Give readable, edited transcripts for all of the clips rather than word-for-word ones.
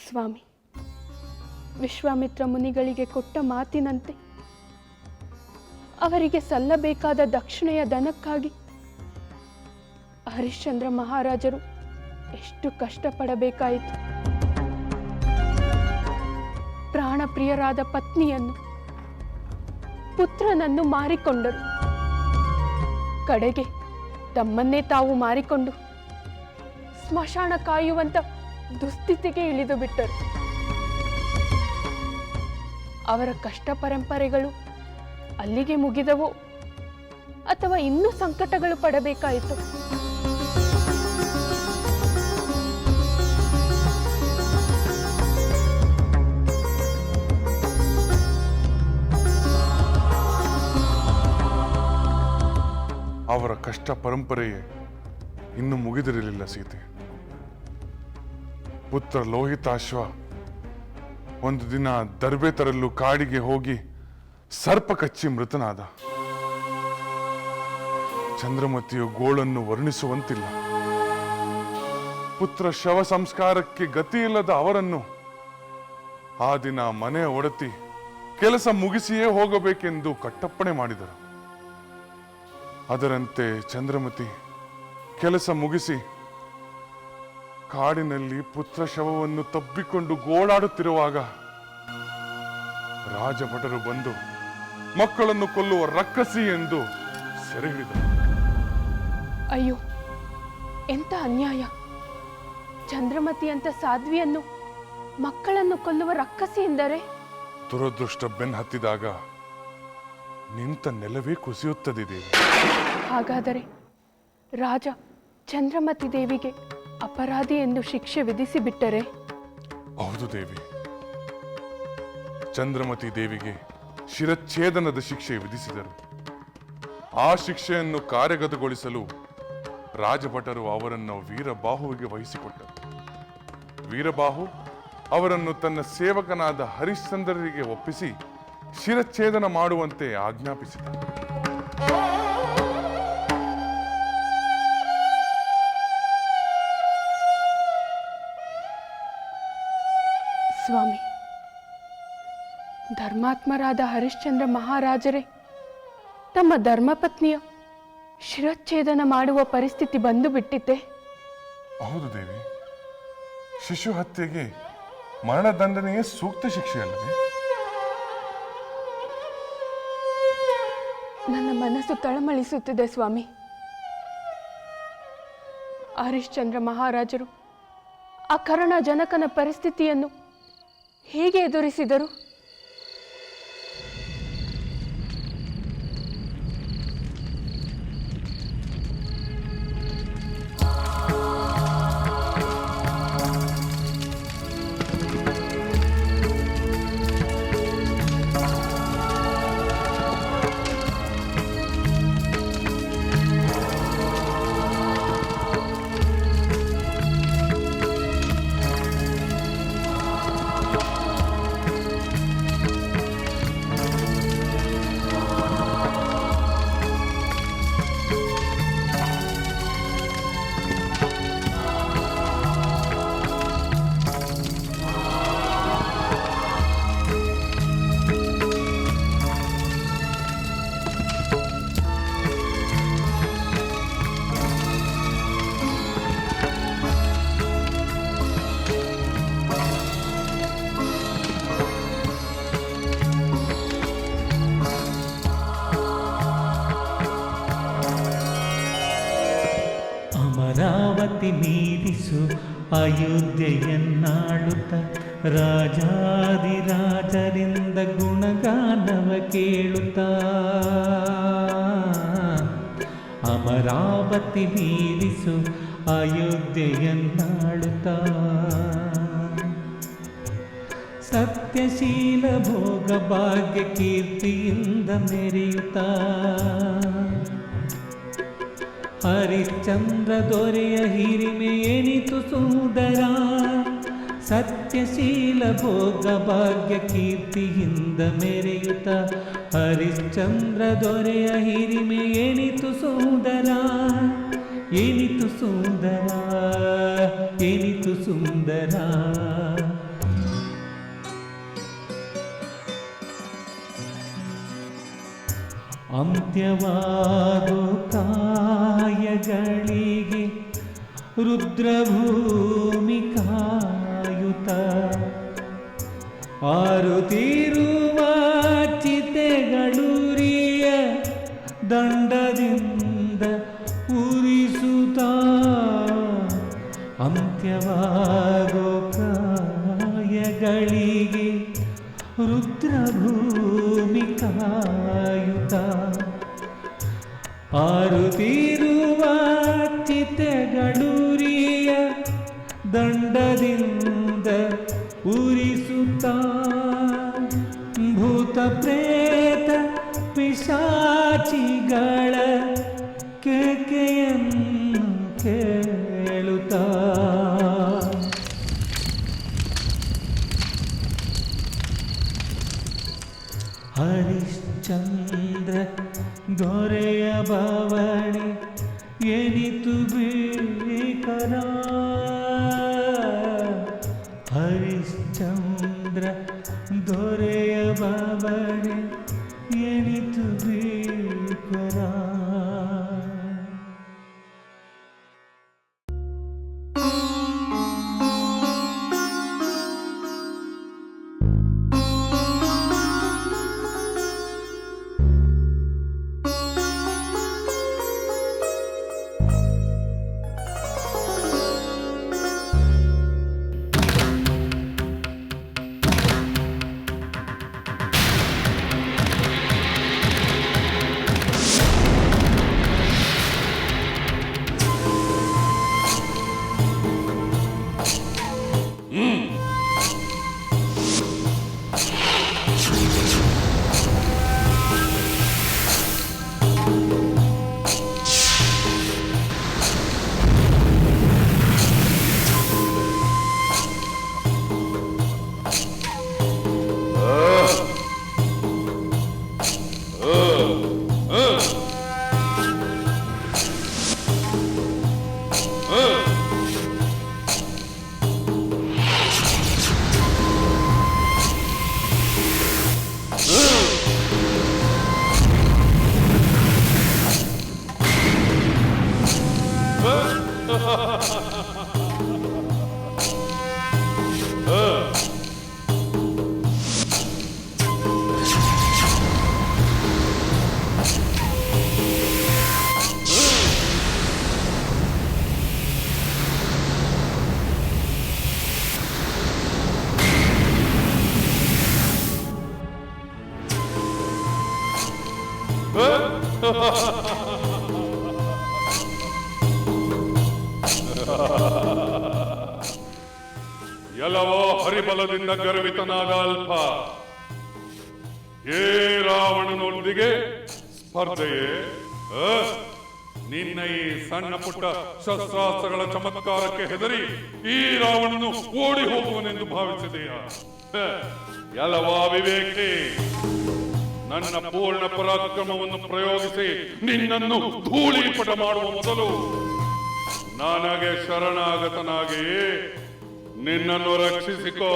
ಸ್ವಾಮಿ, ವಿಶ್ವಾಮಿತ್ರ ಮುನಿಗಳಿಗೆ ಕೊಟ್ಟ ಮಾತಿನಂತೆ ಅವರಿಗೆ ಸಲ್ಲಬೇಕಾದ ದಕ್ಷಿಣೆಯ ಧನಕ್ಕಾಗಿ ಹರಿಶ್ಚಂದ್ರ ಮಹಾರಾಜರು ಎಷ್ಟು ಕಷ್ಟಪಡಬೇಕಾಯಿತು. ಪ್ರಾಣಪ್ರಿಯರಾದ ಪತ್ನಿಯನ್ನು, ಪುತ್ರನನ್ನು ಮಾರಿಕೊಂಡರು. ಕಡೆಗೆ ತಮ್ಮನ್ನೇ ತಾವು ಮಾರಿಕೊಂಡು ಸ್ಮಶಾನ ಕಾಯುವಂತ ದುಸ್ಥಿತಿಗೆ ಇಳಿದು ಬಿಟ್ಟರು. ಅವರ ಕಷ್ಟ ಪರಂಪರೆಗಳು ಅಲ್ಲಿಗೆ ಮುಗಿದವೋ ಅಥವಾ ಇನ್ನೂ ಸಂಕಟಗಳು ಪಡಬೇಕಾಯಿತು? ಅವರ ಕಷ್ಟ ಪರಂಪರೆಯೇ ಇನ್ನೂ ಮುಗಿದಿರಲಿಲ್ಲ ಸೀತೆ. ಪುತ್ರ ಲೋಹಿತಾಶ್ವ ಒಂದು ದಿನ ದರ್ಬೆ ತರಲು ಕಾಡಿಗೆ ಹೋಗಿ ಸರ್ಪ ಕಚ್ಚಿ ಮೃತನಾದ. ಚಂದ್ರಮತಿಯು ಗೋಳನ್ನು ವರ್ಣಿಸುವಂತಿಲ್ಲ. ಪುತ್ರ ಶವ ಸಂಸ್ಕಾರಕ್ಕೆ ಗತಿಯಿಲ್ಲದ ಅವರನ್ನು ಆ ದಿನ ಮನೆಯ ಒಡತಿ ಕೆಲಸ ಮುಗಿಸಿಯೇ ಹೋಗಬೇಕೆಂದು ಕಟ್ಟಪ್ಪಣೆ ಮಾಡಿದರು. ಅದರಂತೆ ಚಂದ್ರಮತಿ ಕೆಲಸ ಮುಗಿಸಿ ಕಾಡಿನಲ್ಲಿ ಪುತ್ರ ಶವವನ್ನು ತಬ್ಬಿಕೊಂಡು ಗೋಳಾಡುತ್ತಿರುವಾಗ ರಾಜಭಟರು ಬಂದು ಮಕ್ಕಳನ್ನು ಕೊಲ್ಲುವ ರಕ್ಕಸಿ ಎಂದು ಸೆರೆ ಹಿಡಿದರು. ಅಯ್ಯೋ, ಎಂತ ಅನ್ಯಾಯ! ಚಂದ್ರಮತಿ ಅಂತ ಸಾಧ್ವಿಯನ್ನು ಮಕ್ಕಳನ್ನು ಕೊಲ್ಲುವ ರಕ್ಕಸಿ ಎಂದರೆ? ದುರದೃಷ್ಟ ಬೆನ್ ಹತ್ತಿದಾಗ ನಿಂತ ನೆಲವೇ ಕುಸಿಯುತ್ತದೆ ದೇವಿ. ಹಾಗಾದರೆ ರಾಜ ಚಂದ್ರಮತಿ ದೇವಿಗೆ ಅಪರಾಧಿ ಎಂದು ಶಿಕ್ಷೆ ವಿಧಿಸಿ ಬಿಟ್ಟರೆ? ಹೌದು ದೇವಿ, ಚಂದ್ರಮತಿ ದೇವಿಗೆ ಶಿರಚ್ಛೇದನದ ಶಿಕ್ಷೆ ವಿಧಿಸಿದರು. ಆ ಶಿಕ್ಷೆಯನ್ನು ಕಾರ್ಯಗತಗೊಳಿಸಲು ರಾಜಭಟರು ಅವರನ್ನು ವೀರಬಾಹುವಿಗೆ ವಹಿಸಿಕೊಟ್ಟರು. ವೀರಬಾಹು ಅವರನ್ನು ತನ್ನ ಸೇವಕನಾದ ಹರಿಶ್ಚಂದ್ರರಿಗೆ ಒಪ್ಪಿಸಿ ಶಿರಚ್ಛೇದನ ಮಾಡುವಂತೆ ಆಜ್ಞಾಪಿಸಿದ. ಸ್ವಾಮಿ, ಧರ್ಮಾತ್ಮರಾದ ಹರಿಶ್ಚಂದ್ರ ಮಹಾರಾಜರೇ ತಮ್ಮ ಧರ್ಮಪತ್ನಿಯ ಶಿರಚ್ಛೇದನ ಮಾಡುವ ಪರಿಸ್ಥಿತಿ ಬಂದು ಬಿಟ್ಟಿತ್ತೆ. ಹೌದು ದೇವಿ, ಶಿಶು ಹತ್ಯೆಗೆ ಮರಣದಂಡನೆಯೇ ಸೂಕ್ತ ಶಿಕ್ಷೆಯಲ್ಲವೇ? ನನ್ನ ಮನಸ್ಸು ತಳಮಳಿಸುತ್ತಿದೆ ಸ್ವಾಮಿ. ಹರಿಶ್ಚಂದ್ರ ಮಹಾರಾಜರು ಆ ಕರ್ಣ ಜನಕನ ಪರಿಸ್ಥಿತಿಯನ್ನು ಹೇಗೆ ಎದುರಿಸಿದರು? ಅಮರಾವತಿ ಮೀರಿಸು ಅಯೋಧ್ಯೆಯನ್ನಾಳುತ್ತ ರಾಜಾದಿರಾಜರಿಂದ ಗುಣಗಾನವ ಕೇಳುತ್ತಾ. ಅಮರಾವತಿ ಮೀರಿಸು ಅಯೋಧ್ಯೆಯನ್ನಾಳುತ್ತಾ. ಸತ್ಯಶೀಲ ಭೋಗ ಭಾಗ್ಯ ಕೀರ್ತಿಯಿಂದ ಮೆರೆಯುತ್ತಾ. ಹರಿಶ್ಚಂದ್ರ ದೊರೆಯ ಹಿರಿಮೆ ಎನಿತು ಸುಂದರ. ಸತ್ಯಶೀಲ ಭೋಗ ಭಾಗ್ಯ ಕೀರ್ತಿಯಿಂದ ಮೆರೆಯುತ್ತ. ಹರಿಶ್ಚಂದ್ರ ದೊರೆಯ ಹಿರಿಮೆ ಎನಿತು ಸುಂದರ. ಎನಿತು ಸುಂದರ, ಎನಿತು ಸುಂದರ. ಅಂತ್ಯವಾಗೋ ಕಾಯಗಳಿಗೆ ರುದ್ರಭೂಮಿ ಕಾಯುತ ಆರುತ್ತಿರುವ ಚಿತೆಗಳೂರಿಯ ದಂಡದಿಂದ ಉರಿಸುತ್ತ ಅಂತ್ಯವಾಗೋ ಕಾಯಗಳಿಗೆ ರುದ್ರಭೂಮಿ ಕಾಯುತ ಆರುತ್ತಿರುವ ಚಿತೆಗಳೂರಿಯ ದಂಡದಿಂದ ಉರಿಸುತ್ತ ಭೂತ ಪ್ರೇತ ಪಿಶಾಚಿಗಳ ಕೇಕೆಯನ್ನು ಕೇಳುತ್ತಾ ಹರಿಶ್ಚಂದ್ರ ದೊರೆಯ ಬವಣೆ ಎನಿತು ಬೇಕರ ಹರಿಶ್ಚಂದ್ರ ದೊರೆಯ ಬವಣೆ ಎನಿತು ಬೇಕರ ಎಲ್ಲವೋ ಹರಿಬಲದಿಂದ ಗರ್ವಿತನಾದ ಅಲ್ಪ ಏ ರಾವಣನೊಂದಿಗೆ ಸ್ಪರ್ಧೆಯೇ ನಿನ್ನ ಈ ಸಣ್ಣ ಪುಟ್ಟ ಶಸ್ತ್ರಾಸ್ತ್ರಗಳ ಚಮತ್ಕಾರಕ್ಕೆ ಹೆದರಿ ಈ ರಾವಣನು ಓಡಿ ಹೋಗುವನೆಂದು ಭಾವಿಸಿದೆಯಾ? ಎಲ್ಲವಾ ವಿವೇಕಿ, ನನ್ನ ಪೂರ್ಣ ಪರಾಕ್ರಮವನ್ನು ಪ್ರಯೋಗಿಸಿ ನಿನ್ನನ್ನು ಧೂಳೀಪಟ ಮಾಡುವ ಮೊದಲು ನನಗೆ ಶರಣಾಗತನಾಗಿ ನಿನ್ನನ್ನು ರಕ್ಷಿಸಿಕೋ.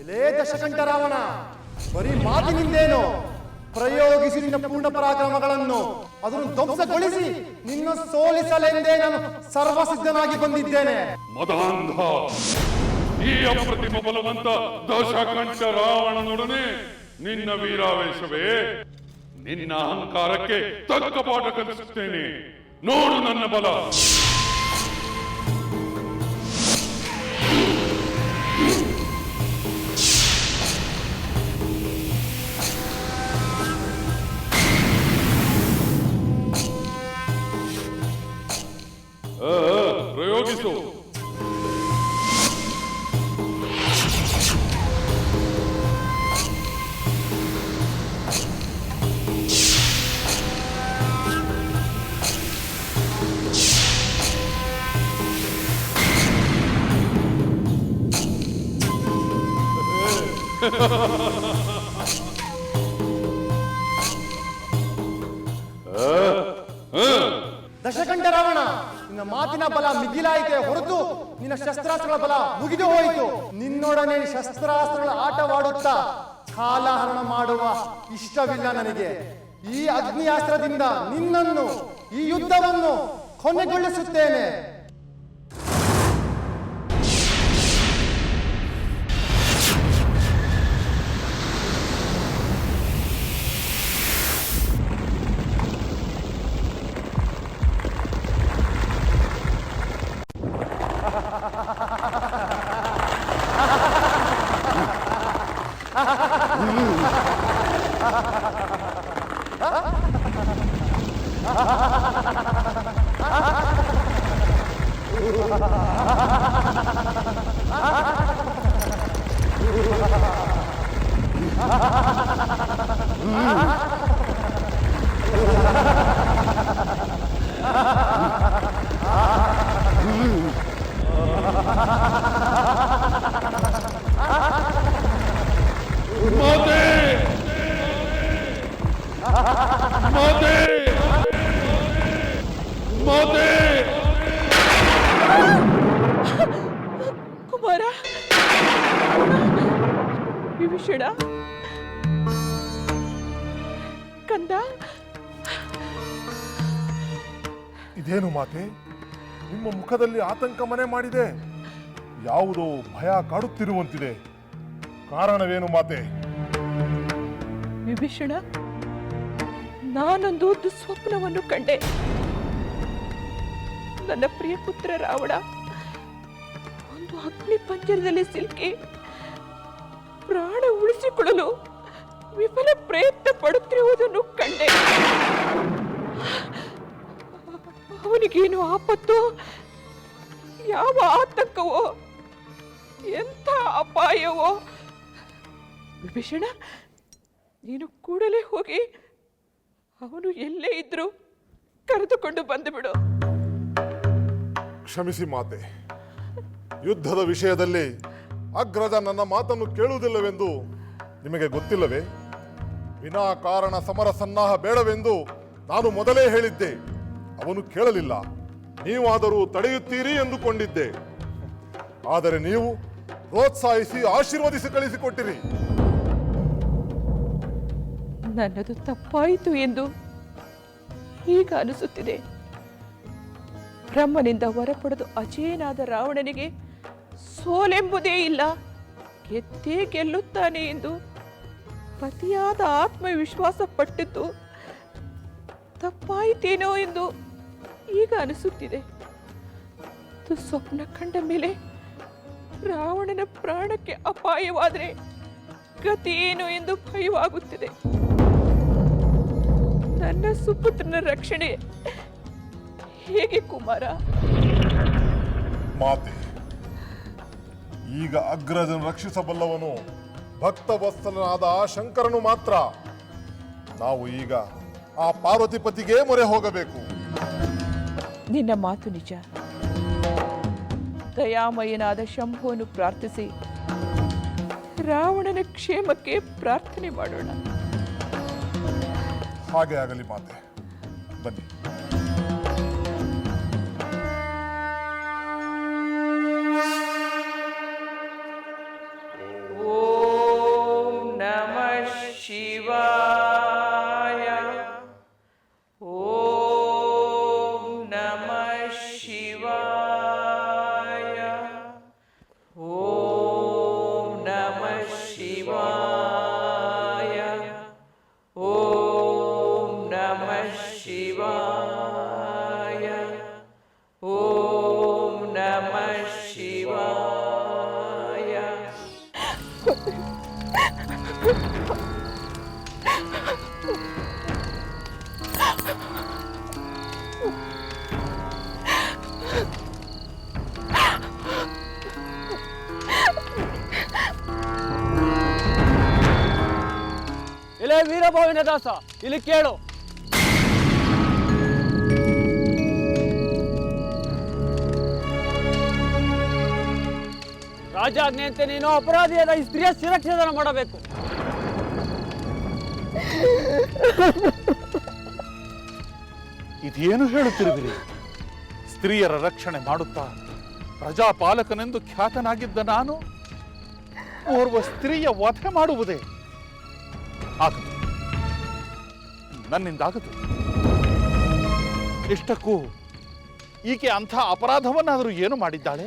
ಇಲೇ ದಶಕಂಠ ರಾವಣ, ಬರೀ ಮಾತಿನಿಂದೇನು ಪ್ರಯೋಗಿಸಿ ನಿನ್ನ ಪೂರ್ಣ ಪರಾಕ್ರಮಗಳನ್ನು ಅದನ್ನು ಧ್ವಂಸಗೊಳಿಸಿ ನಿನ್ನ ಸೋಲಿಸಲೆಂದೇ ನಾನು ಸರ್ವಸಿದ್ಧನಾಗಿ ಬಂದಿದ್ದೇನೆ. ಮದಾಂಧ, ಈ ಅಪ್ರತಿಮ ಬಲವಂತ ದಶಕಂಠ ರಾವಣನೊಡನೆ ನಿನ್ನ ವೀರಾವೇಶವೇ? ನಿನ್ನ ಅಹಂಕಾರಕ್ಕೆ ತಕ್ಕ ಪಾಠ ಕಲಿಸುತ್ತೇನೆ. ನೋಡು ನನ್ನ ಬಲ. ಪ್ರಯೋಗಿಸು. ದಶಕಂಠ ರಾವಣ, ನಿನ್ನ ಮಾತಿನ ಬಲ ಮಿಗಿಲಾಯಿತೆ ಹೊರತು ನಿನ್ನ ಶಸ್ತ್ರಾಸ್ತ್ರಗಳ ಬಲ ಮುಗಿದು ಹೋಯಿತು. ನಿನ್ನೊಡನೆ ಶಸ್ತ್ರಾಸ್ತ್ರಗಳ ಆಟವಾಡುತ್ತಾ ಕಾಲಹರಣ ಮಾಡುವ ಇಷ್ಟವಿಲ್ಲ ನನಗೆ. ಈ ಅಗ್ನಿಯಾಸ್ತ್ರದಿಂದ ನಿನ್ನನ್ನು, ಈ ಯುದ್ಧವನ್ನು ಕೊನೆಗೊಳಿಸುತ್ತೇನೆ. ಕುಮಾರ, ವಿಭೀಷಣ, ಕಂದ, ಇದೇನು ಮಾತೆ? ನಿಮ್ಮ ಮುಖದಲ್ಲಿ ಆತಂಕ ಮನೆ ಮಾಡಿದೆ. ಯಾವುದೋ ಭಯ ಕಾಡುತ್ತಿರುವಂತಿದೆ. ಕಾರಣವೇನು ಮಾತೆ? ವಿಭೀಷಣ, ನಾನೊಂದು ದುಸ್ವಪ್ನವನ್ನು ಕಂಡೆ. ನನ್ನ ಪ್ರಿಯ ಪುತ್ರ ರಾವಣ ಒಂದು ಅಗ್ನಿ ಪಂಜರದಲ್ಲಿ ಸಿಲುಕಿ ಪ್ರಾಣ ಉಳಿಸಿಕೊಳ್ಳಲು ವಿಫಲ ಪ್ರಯತ್ನ ಪಡುತ್ತಿರುವುದನ್ನು ಕಂಡೆ. ಅವನಿಗೇನು ಆಪತ್ತು, ಯಾವ ಆತಂಕವೋ, ಎಂಥ ಅಪಾಯವೋ. ವಿಭೀಷಣ, ನೀನು ಕೂಡಲೇ ಹೋಗಿ ಅವನು ಎಲ್ಲೇ ಇದ್ರೂ ಕರೆದುಕೊಂಡು ಬಂದು ಬಿಡು. ಕ್ಷಮಿಸಿ ಮಾತೆ, ಯುದ್ಧದ ವಿಷಯದಲ್ಲಿ ಅಗ್ರಜ ನನ್ನ ಮಾತನ್ನು ಕೇಳುವುದಿಲ್ಲವೆಂದು ನಿಮಗೆ ಗೊತ್ತಿಲ್ಲವೇ? ವಿನಾಕಾರಣ ಸಮರ ಸನ್ನಾಹ ಬೇಡವೆಂದು ನಾನು ಮೊದಲೇ ಹೇಳಿದ್ದೆ. ಅವನು ಕೇಳಲಿಲ್ಲ. ನೀವಾದರೂ ತಡೆಯುತ್ತೀರಿ ಎಂದುಕೊಂಡಿದ್ದೆ. ಆದರೆ ನೀವು ಪ್ರೋತ್ಸಾಹಿಸಿ ಆಶೀರ್ವದಿಸಿ ಕಳಿಸಿಕೊಟ್ಟಿರಿ. ನನ್ನದು ತಪ್ಪಾಯಿತು ಎಂದು ಈಗ ಅನಿಸುತ್ತಿದೆ. ಬ್ರಹ್ಮನಿಂದ ವರ ಪಡೆದು ಅಜೇಯನಾದ ರಾವಣನಿಗೆ ಸೋಲೆಂಬುದೇ ಇಲ್ಲ, ಗೆದ್ದೇ ಗೆಲ್ಲುತ್ತಾನೆ ಎಂದು ಪತಿಯಾದ ಆತ್ಮವಿಶ್ವಾಸ ಪಟ್ಟಿದ್ದು ತಪ್ಪಾಯಿತೇನೋ ಎಂದು ಈಗ ಅನಿಸುತ್ತಿದೆ. ಸ್ವಪ್ನ ಕಂಡ ಮೇಲೆ ರಾವಣನ ಪ್ರಾಣಕ್ಕೆ ಅಪಾಯವಾದರೆ ಗತಿ ಏನು ಎಂದು ಭಯವಾಗುತ್ತಿದೆ. ನನ್ನ ಸುಪುತ್ರನ ರಕ್ಷಣೆ ಹೇಗೆ ಕುಮಾರ? ಮಾತೆ, ಈಗ ಅಗ್ರಜನ ರಕ್ಷಿಸಬಲ್ಲವನು ಭಕ್ತವತ್ಸಲನಾದ ಶಂಕರನು ಮಾತ್ರ. ನಾವು ಈಗ ಆ ಪಾರ್ವತಿಪತಿಗೆ ಮೊರೆ ಹೋಗಬೇಕು. ನಿನ್ನ ಮಾತು ನಿಜ. ದಯಾಮಯನಾದ ಶಂಭುವನ್ನು ಪ್ರಾರ್ಥಿಸಿ ರಾವಣನ ಕ್ಷೇಮಕ್ಕೆ ಪ್ರಾರ್ಥನೆ ಮಾಡೋಣ. ಹಾಗೆ ಆಗಲಿ ಮಾತೆ, ಬನ್ನಿ. ಓಂ ನಮಃ ಶಿವಾಯ. ಓಂ ನಮಃ ಶಿವಾಯ. ಓಂ ನಮಃ ಶಿವಾಯ. ಓಂ ನಮಃ ಶಿವಾಯ. ಓಂ ನಮಃ ಶಿವಾಯ. ಇಲ್ಲೇ ವೀರಭಾವಿನ ದಾಸ, ಇಲ್ಲಿ ಕೇಳು. ರಾಜಾಜ್ಞೆಯಂತೆ ನೀನು ಅಪರಾಧಿಯಾದ ಈ ಸ್ತ್ರೀಯ ಶಿರಚ್ಛೇದನ ಮಾಡಬೇಕು. ಇದೇನು ಹೇಳುತ್ತಿರುವಿರಿ? ಸ್ತ್ರೀಯರ ರಕ್ಷಣೆ ಮಾಡುತ್ತಾ ಪ್ರಜಾಪಾಲಕನೆಂದು ಖ್ಯಾತನಾಗಿದ್ದ ನಾನು ಓರ್ವ ಸ್ತ್ರೀಯ ವಧೆ ಮಾಡುವುದೇ? ಆಗದು. ನನ್ನಿಂದಾಗದು. ಇಷ್ಟಕ್ಕೂ ಈಕೆ ಅಂಥ ಅಪರಾಧವನ್ನಾದರೂ ಏನು ಮಾಡಿದ್ದಾಳೆ?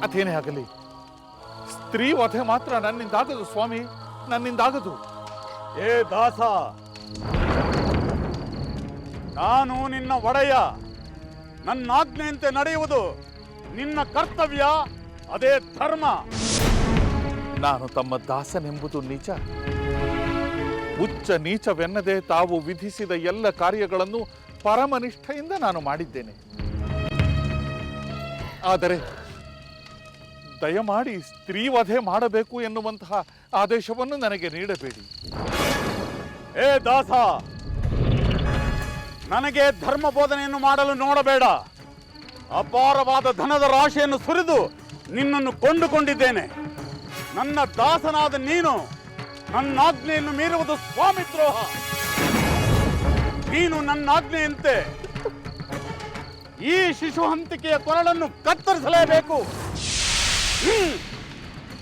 ಅದೇನೇ ಆಗಲಿ, ಸ್ತ್ರೀ ವಧೆ ಮಾತ್ರ ನನ್ನಿಂದಾಗದು ಸ್ವಾಮಿ, ನನ್ನಿಂದಾಗದು. ಏ ದಾಸ, ನಾನು ನಿನ್ನ ಒಡೆಯ. ನನ್ನ ಆಜ್ಞೆಯಂತೆ ನಡೆಯುವುದು ನಿನ್ನ ಕರ್ತವ್ಯ, ಅದೇ ಧರ್ಮ. ನಾನು ತಮ್ಮ ದಾಸನೆಂಬುದು ನಿಜ. ಉಚ್ಚ ನೀಚವೆನ್ನದೆ ತಾವು ವಿಧಿಸಿದ ಎಲ್ಲ ಕಾರ್ಯಗಳನ್ನು ಪರಮನಿಷ್ಠೆಯಿಂದ ನಾನು ಮಾಡಿದ್ದೇನೆ. ಆದರೆ ದಯಮಾಡಿ ಸ್ತ್ರೀ ವಧೆ ಮಾಡಬೇಕು ಎನ್ನುವಂತಹ ಆದೇಶವನ್ನು ನನಗೆ ನೀಡಬೇಡಿ. ಏ ದಾಸ, ನನಗೆ ಧರ್ಮ ಬೋಧನೆಯನ್ನು ಮಾಡಲು ನೋಡಬೇಡ. ಅಪಾರವಾದ ಧನದ ರಾಶಿಯನ್ನು ಸುರಿದು ನಿನ್ನನ್ನು ಕೊಂಡುಕೊಂಡಿದ್ದೇನೆ. ನನ್ನ ದಾಸನಾದ ನೀನು ನನ್ನ ಆಜ್ಞೆಯನ್ನು ಮೀರುವುದು ಸ್ವಾಮಿದ್ರೋಹ. ನೀನು ನನ್ನ ಆಜ್ಞೆಯಂತೆ ಈ ಶಿಶು ಹಂತಿಕೆಯ ಕೊರಳನ್ನು ಕತ್ತರಿಸಲೇಬೇಕು.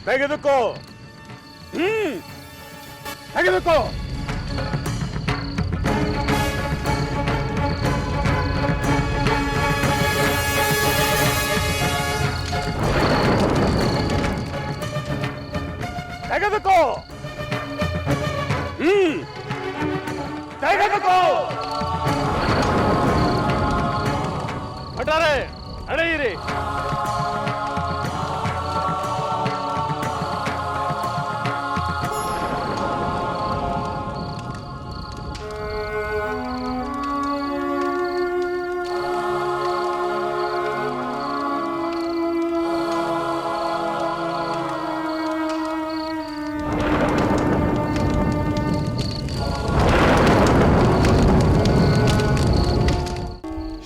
ತೆಗೆದುಕೋ, ತೆಗೆದುಕೋ. ತೆಗೆದುಕೋ, ತೆಗೆದುಕೋ. ಭಟರೇ, ನಡೆಯಿರಿ.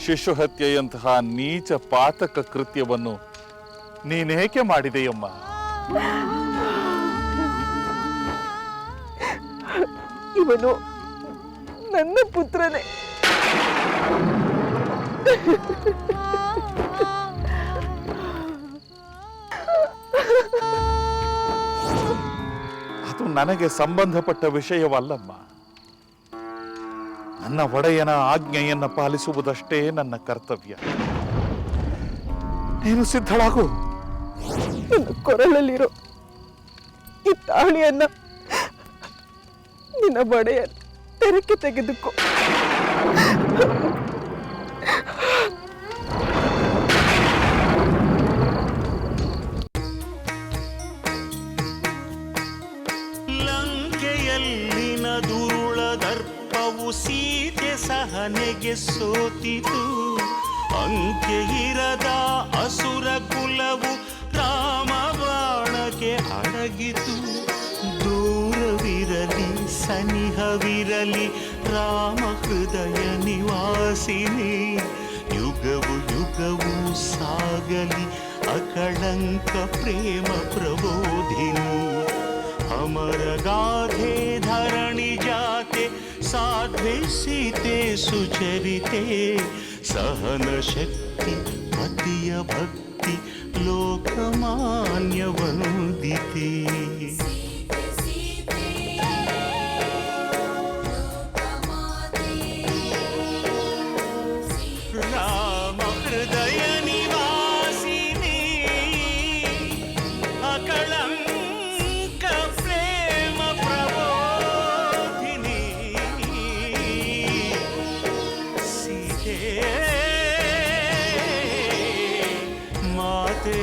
ಶಿಶು ಹತ್ಯೆಯಂತಹ ನೀಚ ಪಾತಕ ಕೃತ್ಯವನ್ನು ನೀನೇಕೆ ಮಾಡಿದೆಯಮ್ಮ? ಇವನು ನನ್ನ ಪುತ್ರನೇ. ಅದು ನನಗೆ ಸಂಬಂಧಪಟ್ಟ ವಿಷಯವಲ್ಲಮ್ಮ. ನನ್ನ ಒಡೆಯನ ಆಜ್ಞೆಯನ್ನು ಪಾಲಿಸುವುದಷ್ಟೇ ನನ್ನ ಕರ್ತವ್ಯ. ನೀನು ಸಿದ್ಧಳಾಗು. ನನ್ನ ಕೊರಳಲ್ಲಿರೋ ಈ ತಾಳಿಯನ್ನ ನಿನ್ನ ಬಡೆಯ ತೆರಕ್ಕೆ ತೆಗೆದುಕೋ. ಲಂಕೆಯಲ್ಲಿನ ದುರುಳ ದರ್ಪವು ಸೀತೆ ಸಹನೆಗೆ ಸೋತಿತು. ಅಂಕೆ ಇರದ ಅಸುರ ಕುಲವು ರಾಮ ಬಾಣಕ್ಕೆ ಅಡಗಿತು. ದೂರವಿರಲಿ ಸನಿಹವಿರಲಿ ರಾಮ ಹೃದಯ ನಿವಾಸಿನಿ. ಯುಗವು ಯುಗವು ಸಾಗಲಿ ಅಕಳಂಕ ಪ್ರೇಮ ಪ್ರಬೋಧಿನಿ. ಅಮರ ಗಾಧೆ ಧರಣಿ ಜಾತೆ ಸಾಧ್ವೆ ಸೀತೆ ಸುಚರಿತೆ. ಸಹನ ಶಕ್ತಿ ಪತಿಯ ಭಕ್ತಿ ಲೋಕಮಾನ್ಯ ವಂದಿತೆ. ರಾಮ ಹೃದಯ ನಿವಾಸಿನಿ ಅಕಳಂಕ ಪ್ರೇಮ ಪ್ರಬೋಧಿನಿ. ಸೀತೆ ಮಾತೆ